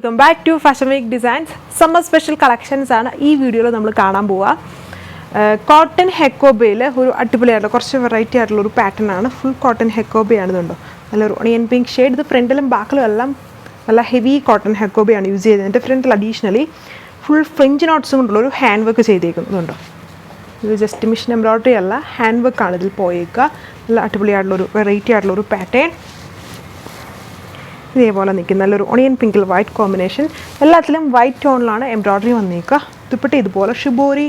Welcome back to Fashion Week Designs. Summer special collections ആണ് ഈ വീഡിയോയിൽ നമ്മൾ കാണാൻ പോവുക. കോട്ടൺ ഹെക്കോബയിൽ ഒരു അടിപൊളിയായിട്ടുള്ള കുറച്ച് വെറൈറ്റി ആയിട്ടുള്ള ഒരു പാറ്റേൺ ആണ്. ഫുൾ കോട്ടൺ ഹെക്കോബയാണ് ഇതുണ്ടോ, നല്ലൊരു ഒണിയൻ പിങ്ക് ഷെയ്ഡ്. ഇത് ഫ്രണ്ടിലും ബാക്കിലും എല്ലാം നല്ല ഹെവി കോട്ടൺ ഹെക്കോബയാണ് യൂസ് ചെയ്തത്. എൻ്റെ ഫ്രണ്ടിൽ അഡീഷണലി ഫുൾ ഫ്രിഞ്ച് നോട്ട്സും കൊണ്ടുള്ള ഒരു ഹാൻഡ് വർക്ക് ചെയ്തേക്കുന്നുണ്ടോ. ഇത് ജസ്റ്റ് മിഷൻ എംബ്രോയ്ഡറി അല്ല, ഹാൻഡ് വർക്കാണ് ഇതിൽ പോയേക്കുക. നല്ല അടിപൊളിയായിട്ടുള്ളൊരു വെറൈറ്റി ആയിട്ടുള്ളൊരു പാറ്റേൺ. ഇതേപോലെ നിൽക്കുന്ന നല്ലൊരു ഒണിയൻ പിങ്കിൽ വൈറ്റ് കോമ്പിനേഷൻ. എല്ലാത്തിലും വൈറ്റ് ടോണിലാണ് എംബ്രോയ്ഡറി വന്നേക്കുക. ദുപ്പട്ട ഇതുപോലെ ഷിബോരി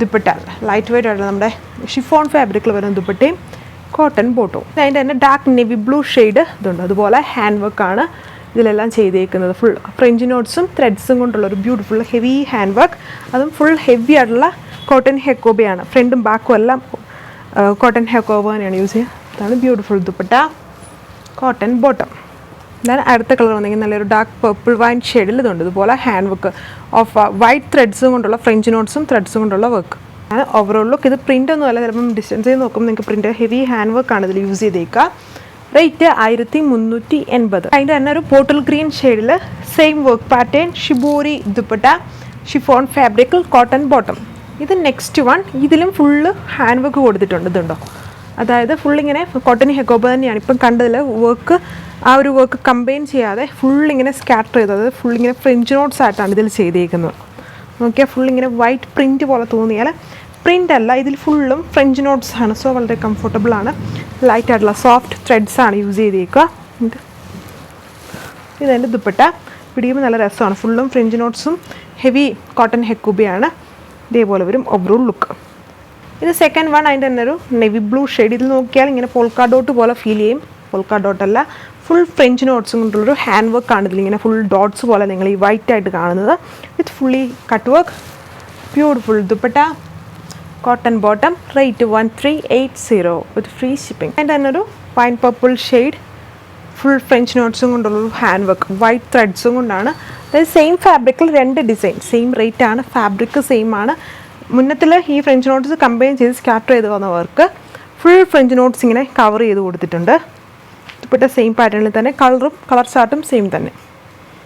ദുപ്പട്ട, ലൈറ്റ് വെയ്റ്റ് ആയിട്ടുള്ള നമ്മുടെ ഷിഫോൺ ഫാബ്രിക്കിൽ വരുന്ന ദുപ്പട്ടയും കോട്ടൺ ബോട്ടവും. അതിൻ്റെ തന്നെ ഡാർക്ക് നെവി ബ്ലൂ ഷെയ്ഡ് ഇതുണ്ട്. അതുപോലെ ഹാൻഡ് വർക്കാണ് ഇതിലെല്ലാം ചെയ്തേക്കുന്നത്. ഫുൾ ഫ്രഞ്ച് നോട്ട്സും ത്രെഡ്സും കൊണ്ടുള്ളൊരു ബ്യൂട്ടിഫുൾ ഹെവി ഹാൻഡ് വർക്ക്. അതും ഫുൾ ഹെവി ആയിട്ടുള്ള കോട്ടൺ ഹെക്കോബയാണ്. ഫ്രണ്ടും ബാക്കും എല്ലാം കോട്ടൺ ഹെക്കോബ തന്നെയാണ് യൂസ് ചെയ്യുക. അതാണ് ബ്യൂട്ടിഫുൾ ദുപ്പട്ട, കോട്ടൺ ബോട്ടം. ഇതാണ് അടുത്ത കളർ വന്നെങ്കിൽ നല്ലൊരു ഡാർക്ക് പർപ്പിൾ വൈൻ ഷെയ്ഡിൽ ഇതുണ്ട്. ഇതുപോലെ ഹാൻഡ് വർക്ക് ഓഫ് വൈറ്റ് ത്രെഡ്സും കൊണ്ടുള്ള ഫ്രഞ്ച് നോട്ട്സും ത്രെഡ്സും കൊണ്ടുള്ള വർക്ക്. അങ്ങനെ ഓവറോൾ ലുക്ക്. ഇത് പ്രിൻ്റ് ഒന്നും അല്ല, ചിലപ്പം ഡിസ്റ്റൻസ് ചെയ്ത് നോക്കുമ്പോൾ നിങ്ങൾക്ക് പ്രിൻ്റ് ഹെവി ഹാൻഡ് വർക്കാണ് ഇതിൽ യൂസ് ചെയ്തേക്കുക. റേറ്റ് 1380. അതിൻ്റെ തന്നെ ഒരു ബോട്ടിൽ ഗ്രീൻ ഷെയ്ഡിൽ same work pattern, shibori dupatta, chiffon ഫാബ്രിക്കിൽ കോട്ടൺ ബോട്ടം. ഇത് നെക്സ്റ്റ് വൺ. ഇതിലും ഫുള്ള് ഹാൻഡ് വർക്ക് കൊടുത്തിട്ടുണ്ട്. ഇതുണ്ടോ, അതായത് ഫുള്ളിങ്ങനെ കോട്ടൺ ഹെക്കോബ തന്നെയാണ് ഇപ്പം കണ്ടതിൽ. വർക്ക് ആ ഒരു വർക്ക് കമ്പൈൻ ചെയ്യാതെ ഫുള്ളിങ്ങനെ സ്കാറ്റർ ചെയ്തത്, ഫുള്ളിങ്ങനെ ഫ്രഞ്ച് നോട്ട്സ് ആയിട്ടാണ് ഇതിൽ ചെയ്തേക്കുന്നത്. നോക്കിയാൽ ഫുള്ളിങ്ങനെ വൈറ്റ് പ്രിൻറ്റ് പോലെ തോന്നിയാൽ പ്രിൻ്റ് അല്ല, ഇതിൽ ഫുള്ളും ഫ്രഞ്ച് നോട്ട്സ് ആണ്. സോ വളരെ കംഫർട്ടബിൾ ആണ്. ലൈറ്റ് ആയിട്ടുള്ള സോഫ്റ്റ് ത്രെഡ്സ് ആണ് യൂസ് ചെയ്തേക്കുക. ഇതെൻ്റെ ദുപ്പട്ട പിടിക്കുമ്പോൾ നല്ല രസമാണ്. ഫുള്ളും ഫ്രഞ്ച് നോട്ട്സും ഹെവി കോട്ടൺ ഹെക്കോബയാണ്. ഇതേപോലെ വരും ഓവറോൾ ലുക്ക്. ഇത് സെക്കൻഡ് വൺ. അതിൻ്റെ തന്നെ ഒരു നെവി ബ്ലൂ ഷെയ്ഡ്. ഇതിൽ നോക്കിയാൽ ഇങ്ങനെ പോൾക്കാ ഡോട്ട് പോലെ ഫീൽ ചെയ്യും. പോൾക്കാ ഡോട്ടല്ല, ഫുൾ ഫ്രഞ്ച് നോട്ട്സും കൊണ്ടുള്ളൊരു ഹാൻഡ് വർക്കാണ് ഇതിലിങ്ങനെ ഫുൾ ഡോട്ട്സ് പോലെ നിങ്ങൾ ഈ വൈറ്റ് ആയിട്ട് കാണുന്നത്. With fully cut work. Beautiful dupatta, cotton bottom. Rate 1380 with free shipping. അതിൻ്റെ തന്നെ ഒരു wine purple shade, full French നോട്ട്സും കൊണ്ടുള്ളൊരു ഹാൻഡ് വർക്ക്, വൈറ്റ് ത്രെഡ്സും കൊണ്ടാണ്. അതായത് സെയിം ഫാബ്രിക്കിൽ രണ്ട് ഡിസൈൻ, സെയിം റേറ്റ് ആണ്, ഫാബ്രിക് സെയിം ആണ്. മുന്നത്തിൽ ഈ ഫ്രഞ്ച് നോട്ട്സ് കമ്പൈൻ ചെയ്ത് സ്കാറ്റർ ചെയ്ത് വന്ന വർക്ക് ഫുൾ ഫ്രഞ്ച് നോട്ട്സ് ഇങ്ങനെ കവർ ചെയ്ത് കൊടുത്തിട്ടുണ്ട്. ദുപ്പട്ട സെയിം പാറ്റേണിൽ തന്നെ, കളറും കളർ ചാർട്ടും സെയിം തന്നെ.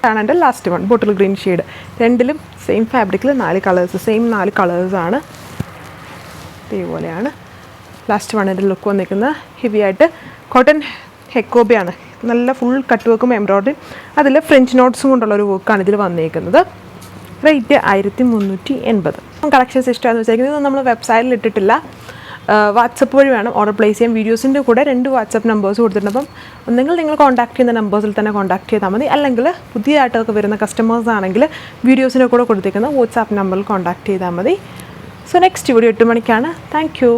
ആണ് എൻ്റെ last one, bottle green shade. രണ്ടിലും സെയിം ഫാബ്രിക്കിൽ 4 കളേഴ്സ്, സെയിം 4 കളേഴ്സാണ്. ഇതേപോലെയാണ് ലാസ്റ്റ് വണ്ണിൻ്റെ ലുക്ക് വന്നിരിക്കുന്നത്. ഹെവി ആയിട്ട് കോട്ടൺ ഹെക്കോബയാണ്. നല്ല ഫുൾ കട്ട് വർക്കും എംബ്രോയ്ഡറി, അതിൽ ഫ്രഞ്ച് നോട്ട്സും കൊണ്ടുള്ളൊരു വർക്കാണ് ഇതിൽ വന്നിരിക്കുന്നത്. റേറ്റ് 1380. കളക്ഷൻസ് ഇഷ്ടമാണെന്ന് വെച്ചാൽ നമ്മൾ വെബ്സൈറ്റിൽ ഇട്ടിട്ടില്ല, വാട്സപ്പ് വഴി വേണം ഓർഡർ പ്ലേസ് ചെയ്യാൻ. വീഡിയോസിൻ്റെ കൂടെ 2 വാട്സപ്പ് നമ്പേഴ്സ് കൊടുത്തിട്ടുണ്ട്. അപ്പം നിങ്ങൾ കോൺടാക്ട് ചെയ്യുന്ന നമ്പേഴ്സിൽ തന്നെ കോൺടാക്ട് ചെയ്താൽ മതി. അല്ലെങ്കിൽ പുതിയതായിട്ടൊക്കെ വരുന്ന കസ്റ്റമേഴ്സ് ആണെങ്കിൽ വീഡിയോസിൻ്റെ കൂടെ കൊടുത്തേക്കുന്ന വാട്സാപ്പ് നമ്പറിൽ കോൺടാക്ട് ചെയ്താൽ മതി. സോ നെക്സ്റ്റ് വീഡിയോ 8 മണിക്കാണ്. Thank you.